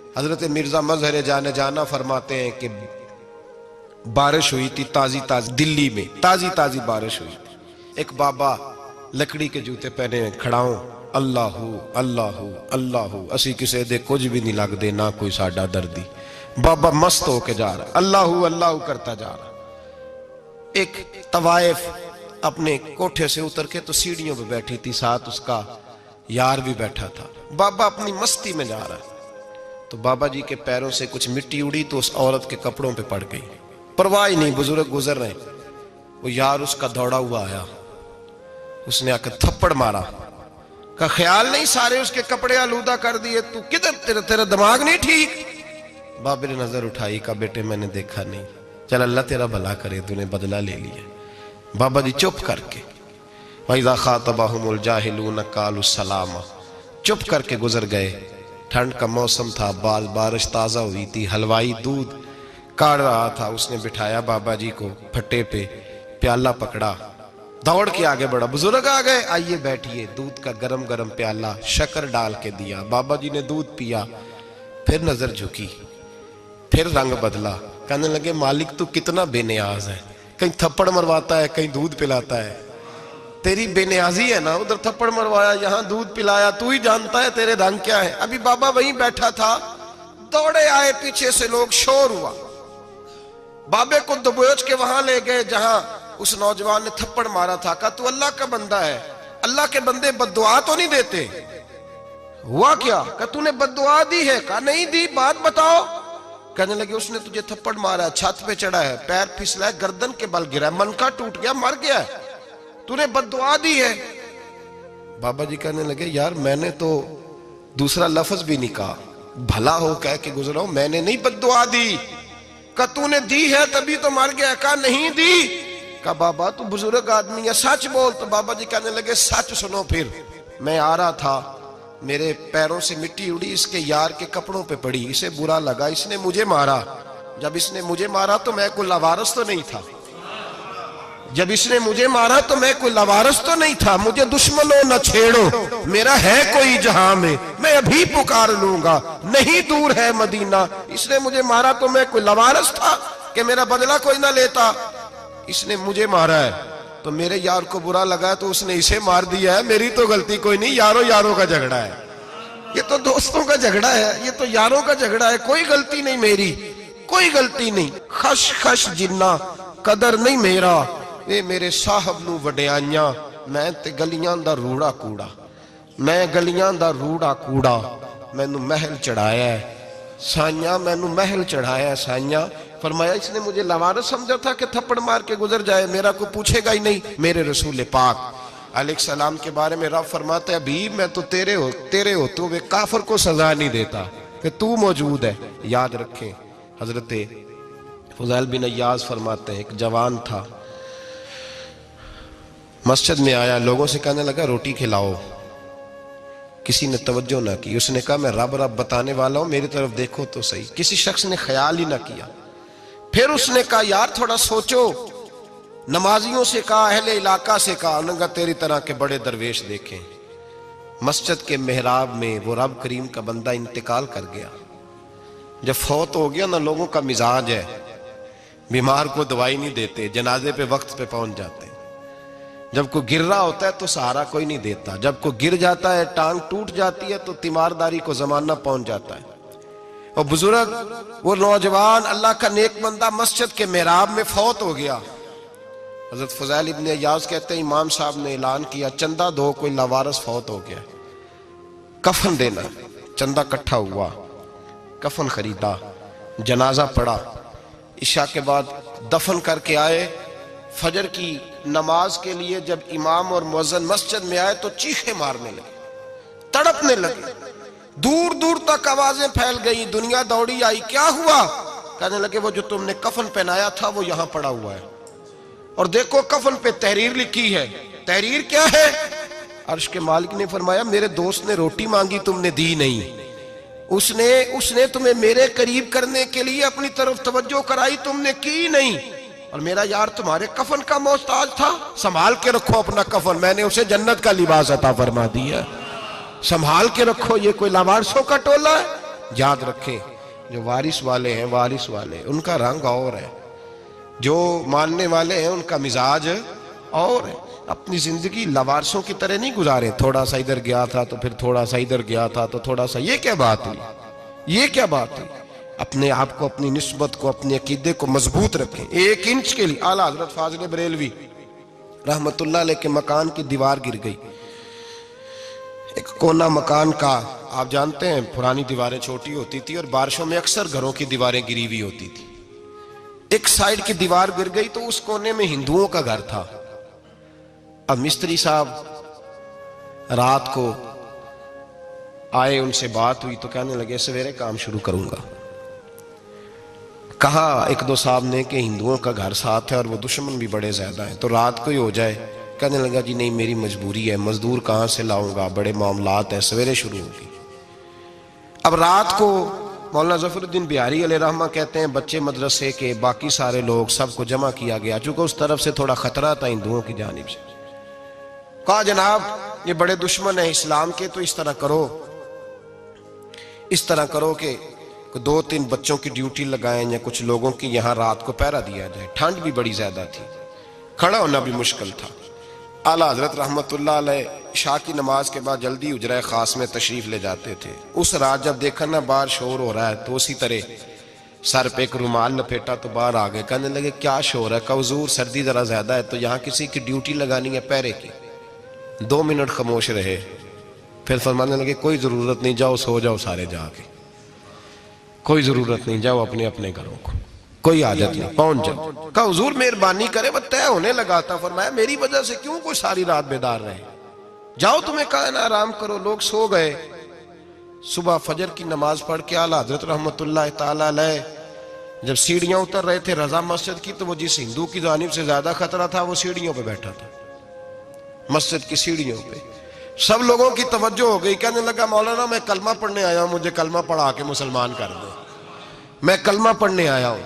हजरत मिर्जा मजहर जाने जाना फरमाते हैं कि बारिश हुई थी ताजी ताजी, दिल्ली में ताजी ताजी बारिश हुई थी। एक बाबा लकड़ी के जूते पहने खड़ा हूं, अल्लाहू अल्लाहू अल्लाहू, असी किसी दे कुछ भी नहीं लगते, ना कोई साडा दर्दी। बाबा मस्त होके जा रहा, अल्लाहू अल्लाहू करता जा रहा। एक तवाइफ अपने कोठे से उतर के तो सीढ़ियों पे बैठी थी, साथ उसका यार भी बैठा था। बाबा अपनी मस्ती में जा रहा है तो बाबा जी के पैरों से कुछ मिट्टी उड़ी तो उस औरत के कपड़ों पे पड़ गई। परवाह ही नहीं, बुजुर्ग गुजर रहे। वो यार उसका दौड़ा हुआ आया, उसने आकर थप्पड़ मारा। का ख्याल नहीं सारे उसके कपड़े आलूदा कर दिए, तू किधर, तेरा दिमाग नहीं ठीक। बाबे ने नजर उठाई, का बेटे मैंने देखा नहीं, चल अल्लाह तेरा भला करे, तूने बदला ले लिया। बाबा जी चुप करके, वइज़ा ख़ातबहुमुल जाहिलून क़ालू सलामा, चुप करके गुजर गए। ठंड का मौसम था, बारिश ताज़ा हुई थी, हलवाई दूध काढ़ रहा था। उसने बिठाया बाबा जी को फट्टे पे, प्याला पकड़ा, दौड़ के आगे बढ़ा। बुजुर्ग आ गए, आइए बैठिए। दूध का गरम गरम प्याला शक्कर डाल के दिया। बाबा जी ने दूध पिया, फिर नजर झुकी, फिर रंग बदला। कहने लगे मालिक तू कितना बेनियाज है, कहीं थप्पड़ मरवाता है, कहीं दूध पिलाता है। तेरी बेनियाजी है ना, उधर थप्पड़ मरवाया, यहाँ दूध पिलाया, तू ही जानता है तेरे ढंग क्या है। अभी बाबा वहीं बैठा था, दौड़े आए पीछे से लोग, शोर हुआ। बाबे को दबोच के वहां ले गए जहां उस नौजवान ने थप्पड़ मारा था। कहा तू अल्लाह का बंदा है, अल्लाह के बंदे बद्दुआ तो नहीं देते। हुआ क्या? कहा तूने बद्दुआ दी है? कहा नहीं दी, बात बताओ। कहने लगे उसने तुझे थप्पड़ मारा है, छत पे चढ़ा है, पैर फिसला है, गर्दन के बल गिरा है, मनका टूट गया, मर गया, तूने बद्दुआ दी है। बाबा जी कहने लगे यार मैंने तो दूसरा लफ्ज भी नहीं कहा, भला हो कह के गुजरा हूं, मैंने नहीं बद्दुआ दी। का तूने दी है तभी तो मर गया। कहा नहीं दी। का बाबा तू बुजुर्ग आदमी है, सच बोल। तो बाबा जी कहने लगे सच सुनो। फिर मैं आ रहा था, मेरे पैरों से मिट्टी उड़ी, इसके यार के कपड़ों पे पड़ी, इसे बुरा लगा, इसने मुझे मारा। जब इसने मुझे मारा तो मैं कोई लवारस तो नहीं था, जब इसने मुझे मारा तो मैं कोई लवारस तो नहीं था। मुझे दुश्मनों न छेड़ो, मेरा है कोई जहां में, मैं अभी पुकार लूंगा, नहीं दूर है मदीना। इसने मुझे मारा तो मैं कोई लवारस था कि मेरा बदला कोई ना लेता। इसने मुझे मारा है तो मेरे यार को बुरा लगा तो उसने इसे मार दिया है, मेरी तो गलती कोई नहीं, यारों यारों का झगड़ा है। ये तो दोस्तों का झगड़ा है, ये तो यारों का झगड़ा है, कोई गलती नहीं मेरी, कोई गलती नहीं। खश खश जिन्ना कदर नहीं मेरा, ये मेरे साहब नू वडियाइयां, मैं ते गलियां दा रूड़ा कूड़ा, मैं गलियां दा रूड़ा कूड़ा, मैनू महल चढ़ाया है साइयां, मैनू महल चढ़ाया है साइयां। फरमाया इसने मुझे लवारस समझा था कि थप्पड़ मार के गुजर जाए, मेरा को पूछेगा ही नहीं। मेरे रसूल पाक अलैहिस्सलाम के बारे में रब फरमाते हैं अभी मैं तो तेरे होते हुए काफिर को सजा नहीं देता कि तू मौजूद है। याद रखें, हजरत फुज़ैल बिन अय्याज़ फरमाते हैं एक जवान था, मस्जिद में आया, लोगों से कहने लगा रोटी खिलाओ, किसी ने तवज्जो ना की। उसने कहा मैं रब रब बताने वाला हूं, मेरी तरफ देखो तो सही। किसी शख्स ने ख्याल ही ना किया। फिर उसने कहा यार थोड़ा सोचो, नमाजियों से कहा, अहले इलाका से कहा, उन्होंने कहा तेरी तरह के बड़े दरवेश देखें। मस्जिद के मेहराब में वो रब करीम का बंदा इंतकाल कर गया। जब फौत हो गया ना, लोगों का मिजाज है, बीमार को दवाई नहीं देते, जनाजे पे वक्त पे पहुंच जाते। जब कोई गिर रहा होता है तो सहारा कोई नहीं देता, जब कोई गिर जाता है, टांग टूट जाती है तो तीमारदारी को जमाना पहुंच जाता है। और बुजुर्ग वो नौजवान अल्लाह का नेक बंदा मस्जिद के मेहराब में फौत हो गया। हजरत फुज़ैल इब्न अय्याज़ कहते हैं इमाम साहब ने ऐलान किया चंदा दो, कोई लावारस फौत हो गया, कफन देना। चंदा इकट्ठा हुआ, कफन खरीदा, जनाजा पड़ा, इशा के बाद दफन करके आए। फजर की नमाज के लिए जब इमाम और मुअज्जिन मस्जिद में आए तो चीखे मारने लगे, तड़पने लगे, दूर दूर तक आवाजें फैल गई, दुनिया दौड़ी आई। क्या हुआ? कहने लगे वो जो तुमने कफन पहनाया था वो यहां पड़ा हुआ है, और देखो कफन पे तहरीर लिखी है। तहरीर क्या है? अर्श के मालिक ने फरमाया मेरे दोस्त ने रोटी मांगी, तुमने दी नहीं, उसने तुम्हें मेरे करीब करने के लिए अपनी तरफ तवज्जो कराई, तुमने की नहीं, और मेरा यार तुम्हारे कफन का मोहताज था, संभाल के रखो अपना कफन, मैंने उसे जन्नत का लिबास अता फरमा दिया, संभाल के रखो। ये कोई लावारसों का टोला है? याद रखें, जो वारिस वाले हैं, वारिस वाले उनका रंग और है, जो मानने वाले हैं उनका मिजाज और है। अपनी जिंदगी लवारसों की तरह नहीं गुजारे, थोड़ा सा इधर गया था तो फिर थोड़ा सा इधर गया था तो थोड़ा सा, ये क्या बात हुई, ये क्या बात हुई। अपने आप को, अपनी निस्बत को, अपने अकीदे को मजबूत रखें। 1 इंच के लिए आला हजरत फाजिल बरेलवी रहमतुल्लाह अलैह के मकान की दीवार गिर गई। एक कोना मकान का, आप जानते हैं पुरानी दीवारें छोटी होती थी और बारिशों में अक्सर घरों की दीवारें गिरी हुई होती थी। एक साइड की दीवार गिर गई तो उस कोने में हिंदुओं का घर था। अब मिस्त्री साहब रात को आए, उनसे बात हुई तो कहने लगे सवेरे काम शुरू करूंगा। कहा 1-2 साहब ने कि हिंदुओं का घर साथ है और वो दुश्मन भी बड़े ज्यादा हैं, तो रात को ही हो जाए। कहने लगा जी नहीं, मेरी मजबूरी है, मजदूर कहां से लाऊंगा, बड़े मामलात है, सवेरे शुरू होगी। अब रात को मौलाना जफरुद्दीन बिहारी अलैहि रहमा कहते हैं बच्चे मदरसे के, बाकी सारे लोग, सबको जमा किया गया, चूंकि उस तरफ से थोड़ा खतरा था हिंदुओं की जानिब से। कहा जनाब ये बड़े दुश्मन है इस्लाम के, तो इस तरह करो कि 2-3 बच्चों की ड्यूटी लगाएं या कुछ लोगों की यहां रात को पहरा दिया जाए। ठंड भी बड़ी ज्यादा थी, खड़ा होना भी मुश्किल था। आला हजरत रहमतुल्लाह अलैह शाह की नमाज के बाद जल्दी उजरा खास में तशरीफ ले जाते थे। उस रात जब देखा ना बाहर शोर हो रहा है तो उसी तरह सर पे एक रुमाल लपेटा तो बाहर आ गए। कहने लगे क्या शोर है? का हुजूर सर्दी जरा ज्यादा है तो यहाँ किसी की ड्यूटी लगानी है पहरे की। 2 मिनट खामोश रहे, फिर फरमाने लगे कोई जरूरत नहीं, जाओ सो जाओ सारे जाके, कोई जरूरत नहीं, जाओ अपने अपने घरों को, कोई आदत नहीं, पहुंच जाओ। कहा हुजूर मेहरबानी करे, वो तय होने लगा था। फरमाया मेरी वजह से क्यों कोई सारी रात बेदार रहे, जाओ तुम्हें कहा ना आराम करो। लोग सो गए। सुबह फजर की नमाज पढ़ के आला हजरत रहमतुल्लाह ताला अलैह जब सीढ़ियां उतर रहे थे रजा मस्जिद की, तो वो जिस हिंदू की जानिब से ज्यादा खतरा था वो सीढ़ियों पे बैठा था, मस्जिद की सीढ़ियों पे। सब लोगों की तवज्जो हो गई। कहने लगा मौलाना मैं कलमा पढ़ने आया हूं, मुझे कलमा पढ़ा के मुसलमान कर दो, मैं कलमा पढ़ने आया हूं,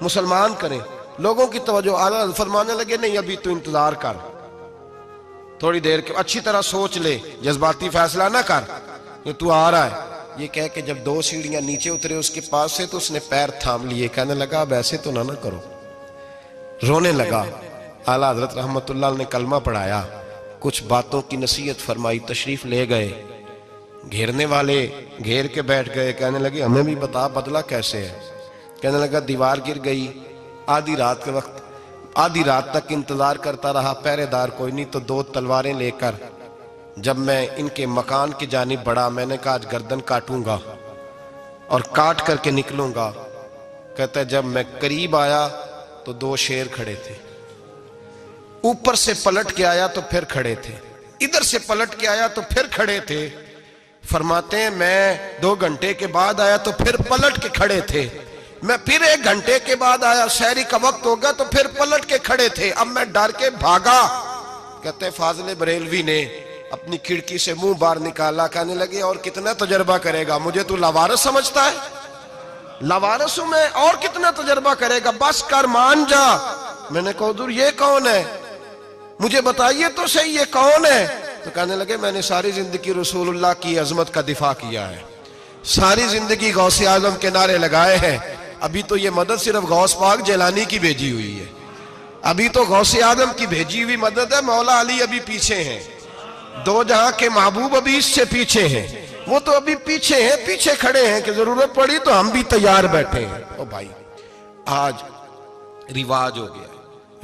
मुसलमान करें। लोगों की तवज्जो। आला फरमाने लगे नहीं अभी तो इंतजार कर, थोड़ी देर के, अच्छी तरह सोच ले, जज्बाती फैसला ना कर, ये तू आ रहा है। ये कह के जब 2 सीढ़ियां नीचे उतरे उसके पास से तो उसने पैर थाम लिए। कहने लगा अब ऐसे तो ना करो, रोने लगा। आला हजरत रहमतुल्लाह ने कलमा पढ़ाया, कुछ बातों की नसीहत फरमाई, तशरीफ ले गए। घेरने वाले घेर के बैठ गए। कहने लगे हमें भी बता बदला कैसे है। कहने लगा दीवार गिर गई, आधी रात के वक्त, आधी रात तक इंतजार करता रहा, पहरेदार कोई नहीं, तो 2 तलवारें लेकर जब मैं इनके मकान की जानिब बढ़ा, मैंने कहा आज गर्दन काटूंगा और काट करके निकलूंगा। कहता है जब मैं करीब आया तो 2 शेर खड़े थे, ऊपर से पलट के आया तो फिर खड़े थे, इधर से पलट के आया तो फिर खड़े थे। फरमाते हैं मैं 2 घंटे के बाद आया तो फिर पलट के खड़े थे, मैं फिर 1 घंटे के बाद आया, शहरी का वक्त हो गया तो फिर पलट के खड़े थे। अब मैं डर के भागा। कहते फाजिल बरेलवी ने अपनी खिड़की से मुंह बाहर निकाला। कहने लगे और कितना तजर्बा करेगा, मुझे तू लावारिस समझता है, लावारिस हूं मैं, और कितना तजर्बा करेगा, बस कर मान जा। मैंने कहा हुजूर ये कौन है, मुझे बताइए तो सही ये कौन है। तो कहने लगे मैंने सारी जिंदगी रसूलुल्लाह की अजमत का दिफा किया है, सारी जिंदगी गौसे आजम के नारे लगाए हैं। अभी तो ये मदद सिर्फ गौस पाक जैलानी की भेजी हुई है, अभी तो गौसे आजम की भेजी हुई मदद है। मौला अली अभी पीछे हैं, 2 जहां के महबूब अभी इससे पीछे हैं, वो तो अभी पीछे हैं, पीछे खड़े हैं कि जरूरत पड़ी तो हम भी तैयार बैठे हैं। ओ भाई आज रिवाज हो गया,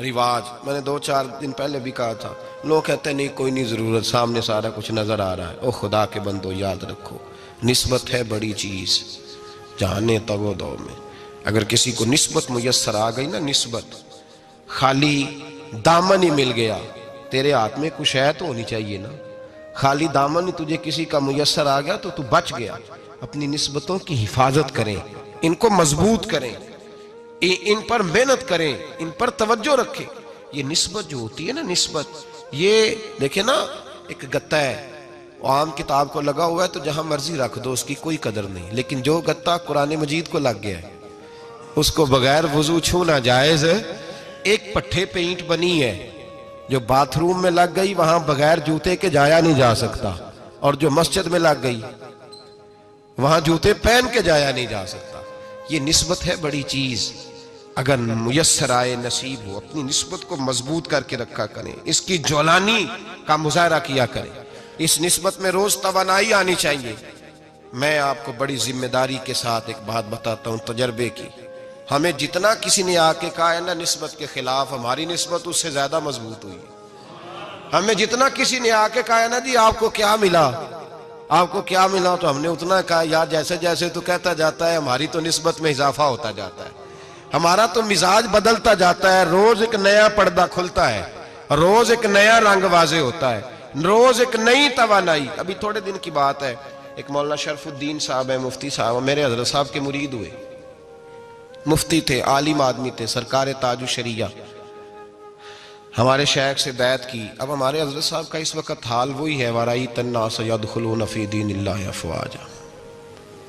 रिवाज। मैंने 2-4 दिन पहले भी कहा था, लोग कहते नहीं कोई नहीं जरूरत, सामने सारा कुछ नजर आ रहा है। ओ खुदा के बंदो याद रखो, निस्बत है बड़ी चीज, जाने तगो दो में। अगर किसी को निस्बत मुयस्सर आ गई ना, निस्बत, खाली दामन ही मिल गया, तेरे हाथ में कुछ है तो होनी चाहिए ना, खाली दामन ही तुझे किसी का मुयस्सर आ गया तो तू बच गया। अपनी निस्बतों की हिफाजत करें, इनको मजबूत करें, इन पर मेहनत करें, इन पर तवज्जो रखें। ये निस्बत जो होती है ना, निस्बत, ये देखे ना एक गत्ता है, आम किताब को लगा हुआ है तो जहां मर्जी रख दो, उसकी कोई कदर नहीं। लेकिन जो गत्ता कुरान मजीद को लग गया है उसको बगैर वजू छूना जायज है। एक पट्टे पे ईंट बनी है जो बाथरूम में लग गई, वहां बगैर जूते के जाया नहीं जा सकता, और जो मस्जिद में लग गई वहां जूते पहन के जाया नहीं जा सकता। ये निस्बत है बड़ी चीज। अगर मुयस्सर आए नसीब हो, अपनी निस्बत को मजबूत करके रखा करें, इसकी जौलानी का मुजाहरा किया करें। इस निस्बत में रोज तवानाई आनी चाहिए। मैं आपको बड़ी जिम्मेदारी के साथ एक बात बताता हूं तजर्बे की। हमें जितना किसी ने आके कहा है ना निस्बत के खिलाफ, हमारी निस्बत उससे ज्यादा मजबूत हुई। हमें जितना किसी ने आके कहा है ना जी आपको क्या मिला, आपको क्या मिला, तो हमने उतना कहा यार जैसे जैसे तो कहता जाता है हमारी तो निस्बत में इजाफा होता जाता है, हमारा तो मिजाज बदलता जाता है। रोज एक नया पर्दा खुलता है, रोज एक नया रंग वाजे होता है, रोज एक नई तवानाई। अभी थोड़े दिन की बात है, एक मौलाना शरफुद्दीन साहब है, मुफ्ती साहब, मेरे हजरत साहब के मुरीद हुए। मुफ्ती थे, आलिम आदमी थे, सरकार ताजु शरिया। हमारे शेख से बैत की। अब हमारे हजरत साहब का इस वक्त हाल वही है, वराई तन्ना सयदखुलून फी दीनिल्लाहि अफवाजा।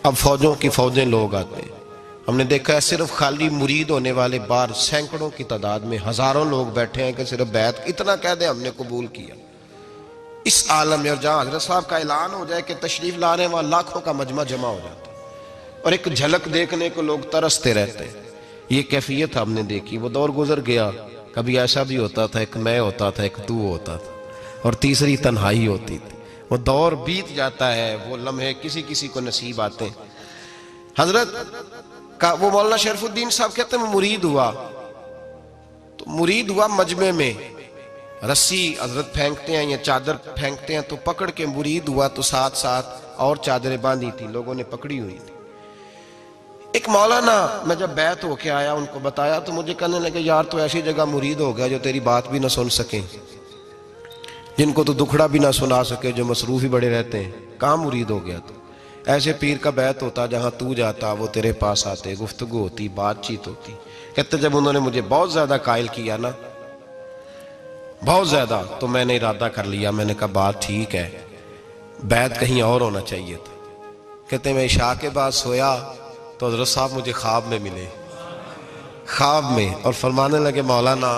अब फौजों की फौजें लोग आते हैं। हमने देखा है सिर्फ खाली मुरीद होने वाले बाहर सैकड़ों की तादाद में हजारों लोग बैठे हैं कि सिर्फ बैत इतना कह दे हमने कबूल किया। इस आलम में और जहां हजरत साहब का ऐलान हो जाए कि तशरीफ ला रहे हैं, वहां लाखों का मजमा जमा हो जाता है और एक झलक देखने को लोग तरसते रहते हैं। ये कैफियत हमने देखी। वो दौर गुजर गया, कभी ऐसा भी होता था एक मैं होता था, एक तू होता था और तीसरी तन्हाई होती थी। वो दौर बीत जाता है, वो लम्हे किसी किसी को नसीब आते हैं। हजरत का वो मौलाना शरफुद्दीन साहब कहते हैं मुरीद हुआ, तो मुरीद हुआ मजमे में रस्सी हजरत फेंकते हैं या चादर फेंकते हैं, तो पकड़ के मुरीद हुआ, तो साथ साथ और चादरें बांधी थी, लोगों ने पकड़ी हुई थी। एक मौलाना, मैं जब बैत होके आया उनको बताया तो मुझे कहने लगे यार तो ऐसी जगह मुरीद हो गया जो तेरी बात भी ना सुन सके, जिनको तो दुखड़ा भी ना सुना सके, जो मसरूफ ही बड़े रहते हैं, कहाँ मुरीद हो गया। तो ऐसे पीर का बैत होता जहां तू जाता वो तेरे पास आते, गुफ्तगू होती, बातचीत होती। कहते जब उन्होंने मुझे बहुत ज्यादा कायल किया ना, बहुत ज्यादा, तो मैंने इरादा कर लिया, मैंने कहा बात ठीक है, बैत कहीं और होना चाहिए था। कहते मैं इशा के बाद सोया तो हजरत साहब मुझे ख्वाब में मिले, ख्वाब में, और फरमाने लगे मौलाना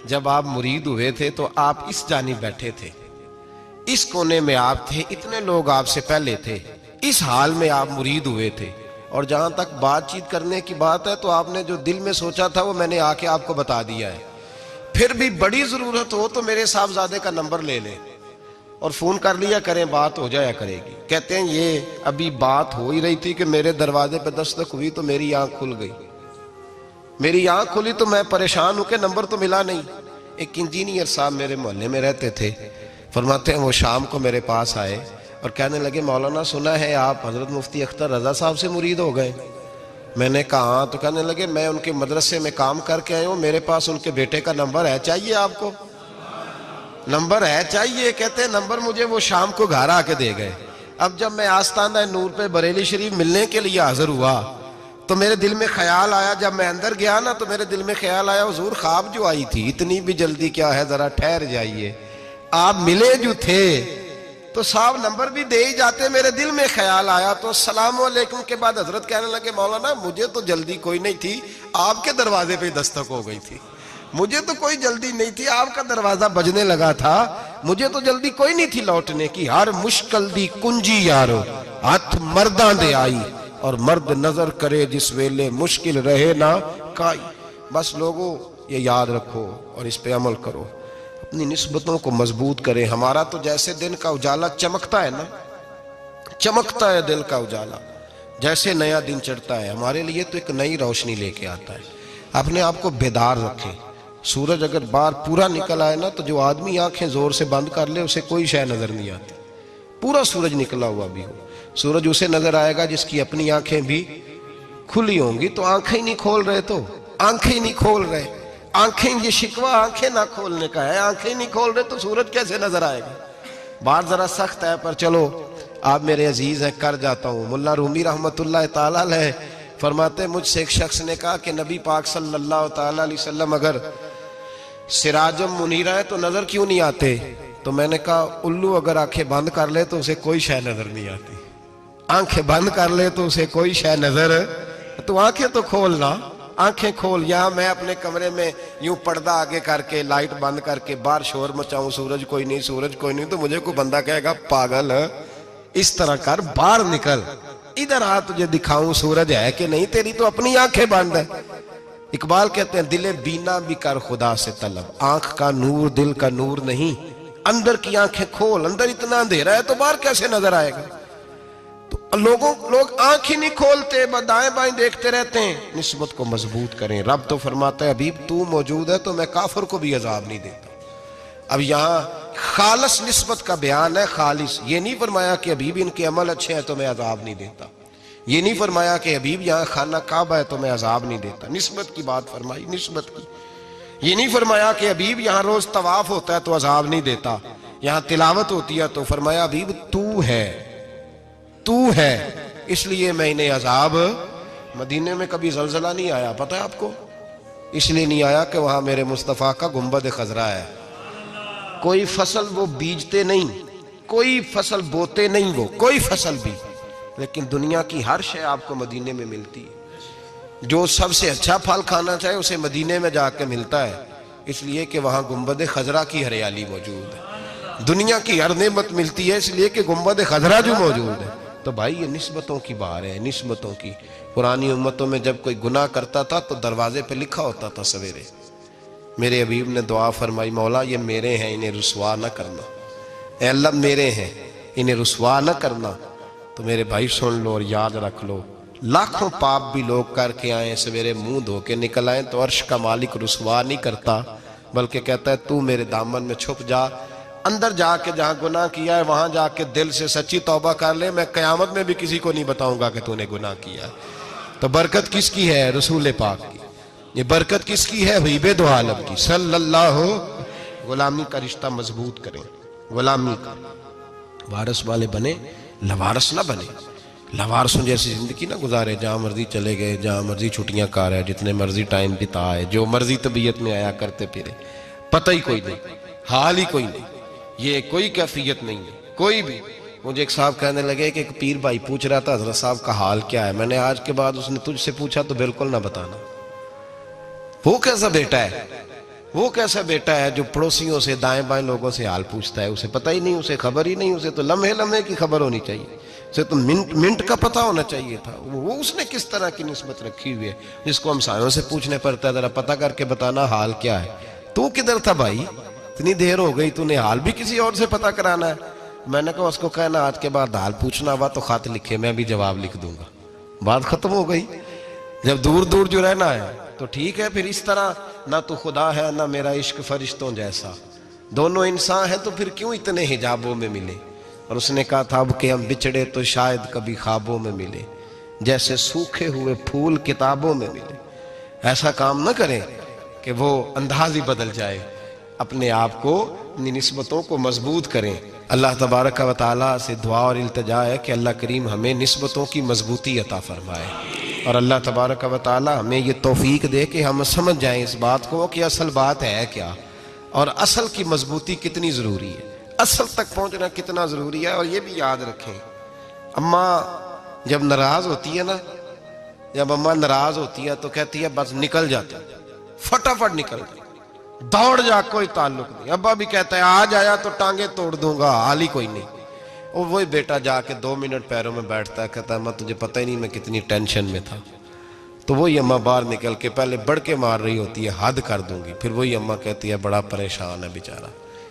जब आप मुरीद हुए थे तो आप इस जानिब बैठे थे, इस कोने में आप थे, इतने लोग आपसे पहले थे, इस हाल में आप मुरीद हुए थे, और जहां तक बातचीत करने की बात है तो आपने जो दिल में सोचा था वो मैंने आके आपको बता दिया है। फिर भी बड़ी जरूरत हो तो मेरे साहबजादे का नंबर ले लें और फोन कर लिया करें, बात हो जाया करेगी। कहते हैं ये अभी बात हो ही रही थी कि मेरे दरवाजे पे दस्तक हुई तो मेरी आंख खुल गई। मेरी आंख खुली तो मैं परेशान हूं कि नंबर तो मिला नहीं। एक इंजीनियर साहब मेरे मोहल्ले में रहते थे, फरमाते हैं वो शाम को मेरे पास आए और कहने लगे मौलाना सुना है आप हजरत मुफ्ती अख्तर रजा साहब से मुरीद हो गए। मैंने कहा तो कहने लगे मैं उनके मदरसे में काम करके आया हूँ, मेरे पास उनके बेटे का नंबर है, चाहिए आपको? नंबर है चाहिए? कहते हैं नंबर मुझे वो शाम को घर आके दे गए। अब जब मैं आस्ताना नूर पे बरेली शरीफ मिलने के लिए हाजिर हुआ तो मेरे दिल में ख्याल आया, जब मैं अंदर गया ना तो मेरे दिल में ख्याल आया हुजूर ख्वाब जो आई थी इतनी भी जल्दी क्या है, जरा ठहर जाइए, आप मिले जो थे तो साहब नंबर भी दे ही जाते। मेरे दिल में ख्याल आया तो अस्सलाम वालेकुम के बाद हजरत कहने लगे मौलाना मुझे तो जल्दी कोई नहीं थी, आपके दरवाजे पे दस्तक हो गई थी, मुझे तो कोई जल्दी नहीं थी, आपका दरवाजा बजने लगा था, मुझे तो जल्दी कोई नहीं थी लौटने की। हर मुश्किल दी कुंजी यारो हथ मर्दां दे आई, और मर्द नजर करे जिस वेले मुश्किल रहे ना काई। बस लोगों ये याद रखो और इस पे अमल करो, अपनी निस्बतों को मजबूत करें। हमारा तो जैसे दिन का उजाला चमकता है ना, चमकता है दिल का उजाला, जैसे नया दिन चढ़ता है हमारे लिए तो एक नई रोशनी लेके आता है। अपने आप को बेदार रखें। सूरज अगर बाहर पूरा निकल आए ना तो जो आदमी आंखें जोर से बंद कर ले उसे कोई शय नजर नहीं आती। पूरा सूरज निकला हुआ भी हो, सूरज उसे नजर आएगा जिसकी अपनी आंखें भी खुली होंगी। तो आंखें ही नहीं खोल रहे, तो आंखें ही नहीं खोल रहे, आंखें, ये शिकवा आंखें ना खोलने का है, आंखें ही नहीं खोल रहे तो सूरज कैसे नजर आएगा। बात जरा सख्त है पर चलो आप मेरे अजीज हैं, कर जाता हूँ। मुल्ला रूमी रहमतुल्लाह ताला अलैह फरमाते मुझसे एक शख्स ने कहा कि नबी पाक सल्लल्लाहु ताला अलैहि वसल्लम अगर सिराजम मुनीरा है तो नजर क्यों नहीं आते? तो मैंने कहा उल्लू अगर आंखें बंद कर ले तो उसे कोई शय नजर नहीं आती, आंखें बंद कर ले तो उसे कोई शय नजर, तो आंखें तो खोलना, आंखें खोल। यहाँ मैं अपने कमरे में यूं पर्दा आगे करके लाइट बंद करके बाहर शोर मचाऊं, सूरज कोई नहीं, सूरज कोई नहीं, तो मुझे कोई बंदा कहेगा पागल है, इस तरह कर, बाहर निकल, इधर आ तुझे दिखाऊं सूरज है कि नहीं, तेरी तो अपनी आंखें बंद है। इकबाल कहते हैं दिले बीना भी कर खुदा से तलब, आंख का नूर दिल का नूर नहीं, अंदर की आंखें खोल, अंदर इतना अंधेरा है तो बाहर कैसे नजर आएगा। तो लोग आंख ही नहीं खोलते, दाएं बाएं देखते रहते हैं। निस्बत को मजबूत करें। रब तो फरमाता है हबीब तू मौजूद है तो मैं काफिर को भी अजाब नहीं देता। अब यहाँ खालिस निस्बत का बयान है, खालिस। ये नहीं फरमाया कि हबीब इनके अमल अच्छे हैं तो मैं अजाब नहीं देता। ये नहीं फरमाया कि हबीब यहाँ खाना काबा है तो मैं अजाब नहीं देता। निस्बत की बात फरमाई, निस्बत की। ये नहीं फरमाया कि हबीब यहाँ रोज तवाफ होता है तो अजाब नहीं देता, यहाँ तिलावत होती है तो फरमाया हबीब तू है इसलिए मैं इन्हें अजाब। मदीने में कभी जलजला नहीं आया, पता है आपको? इसलिए नहीं आया कि वहां मेरे मुस्तफा का गुंबद खजरा है। कोई फसल वो बीजते नहीं, कोई फसल बोते नहीं, वो कोई फसल भी, लेकिन दुनिया की हर शय आपको मदीने में मिलती है। जो सबसे अच्छा फल खाना चाहे उसे मदीने में जाकर मिलता है, इसलिए कि वहां गुंबद खजरा की हरियाली मौजूद है। दुनिया की हर नेमत मिलती है इसलिए कि गुंबद खजरा जो मौजूद है। तो भाई ये निस्बतों की बात है, निस्बतों की। पुरानी उम्मतों में जब कोई गुनाह करता था तो दरवाजे पे लिखा होता था सवेरे, मेरे हबीब ने दुआ फरमाई मौला ये मेरे हैं इन्हें रुसवा न करना, ऐ अल्लाह मेरे हैं इन्हें रुसवा न करना। तो मेरे भाई सुन लो और याद रख लो, लाखों पाप भी लोग करके आए, सवेरे मुंह धो के निकल आए तो अर्श का मालिक रुसवा नहीं करता, बल्कि कहता है तू मेरे दामन में छुप जा, अंदर जाके जहां गुनाह किया है वहां जाके दिल से सच्ची तौबा कर ले, मैं कयामत में भी किसी को नहीं बताऊंगा कि तूने गुनाह किया। तो बरकत किसकी है? रसूल पाक की। ये बरकत किसकी है? हबीब दो आलम की सल्लल्लाहु। गुलामी का रिश्ता मजबूत करें, गुलामी का। वारस वाले बने, लवारस ना बने। लवारसों जैसी जिंदगी ना गुजारे, जहां मर्जी चले गए, जहां मर्जी छुट्टियां कर रहे, जितने मर्जी टाइम बिताए, जो मर्जी तबीयत में आया करते फिरे, पता ही कोई नहीं, हाल ही कोई नहीं, ये कोई कैफियत नहीं है कोई भी। मुझे एक साहब कहने लगे कि एक पीर भाई पूछ रहा था हजरत साहब का हाल क्या है। मैंने आज के बाद उसने तुझसे पूछा तो बिल्कुल ना बताना। वो कैसा बेटा है, वो कैसा बेटा है जो पड़ोसियों से दाएं बाएं लोगों से हाल पूछता है, उसे पता ही नहीं, उसे खबर ही नहीं, उसे तो लम्हे लम्हे की खबर होनी चाहिए, उसे तो मिनट मिनट का पता होना चाहिए था। वो उसने किस तरह की निस्बत रखी हुई है जिसको हम सायों से पूछने पड़ता है जरा पता करके बताना हाल क्या है। तू किधर था भाई, इतनी देर हो गई, तूने हाल भी किसी और से पता कराना है। मैंने कहा उसको कहना आज के बाद हाल पूछना हुआ तो खत लिखे, मैं भी जवाब लिख दूंगा, बात खत्म हो गई। जब दूर दूर जो रहना है तो ठीक है, फिर इस तरह ना तो खुदा है ना मेरा इश्क फरिश्तों जैसा, दोनों इंसान है तो फिर क्यों इतने हिजाबों में मिले। और उसने कहा था अब कि हम बिछड़े तो शायद कभी ख्वाबों में मिले, जैसे सूखे हुए फूल किताबों में मिले। ऐसा काम न करें कि वो अंदाज ही बदल जाए, अपने आप को, अपनी निस्बतों को मजबूत करें। अल्लाह तबारक व तआला से दुआ और इल्तिजा है कि अल्लाह करीम हमें निस्बतों की मजबूती अता फरमाए, और अल्लाह तबारक व तआला हमें ये तौफीक दे कि हम समझ जाएं इस बात को कि असल बात है क्या, और असल की मजबूती कितनी ज़रूरी है, असल तक पहुँचना कितना ज़रूरी है। और ये भी याद रखें, अम्मा जब नाराज़ होती है ना, जब अम्मा नाराज़ होती है तो कहती है बस निकल जाती, फटाफट निकल जाती, दौड़ जा, कोई ताल्लुक नहीं। अब्बा भी कहता है आज आया तो टांगे तोड़ दूंगा, हाल ही कोई नहीं। और वही बेटा जाके 2 मिनट पैरों में बैठता है, कहता है अम्मा तुझे पता ही नहीं मैं कितनी टेंशन में था। तो वही अम्मा बाहर निकल के पहले बढ़ के मार रही होती है, हद कर दूंगी, फिर वही अम्मा कहती है बड़ा परेशान है बेचारा।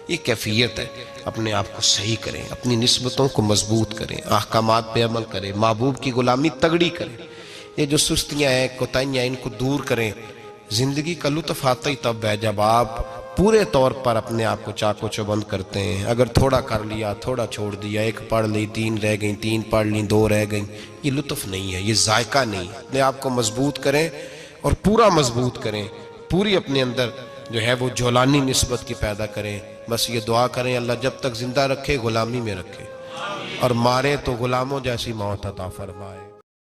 ये कैफियत है, अपने आप को सही करें, अपनी निस्बतों को मजबूत करें, अहकामात पे अमल करें, महबूब की गुलामी तगड़ी करें। ये जो सुस्तियाँ हैं, कोताहियाँ, इनको दूर करें। जिंदगी का लुत्फ आता ही तब है जब आप पूरे तौर पर अपने आप को चाको चौबंद करते हैं। अगर थोड़ा कर लिया, थोड़ा छोड़ दिया, 1 पढ़ ली, 3 रह गई, 3 पढ़ ली, 2 रह गई, ये लुत्फ नहीं है, ये जायका नहीं है। अपने आप को मजबूत करें और पूरा मजबूत करें, पूरी अपने अंदर जो है वो जौलानी निस्बत की पैदा करें। बस ये दुआ करें अल्लाह जब तक जिंदा रखे गुलामी में रखे, और मारे तो गुलामों जैसी मौत अता फरमाए।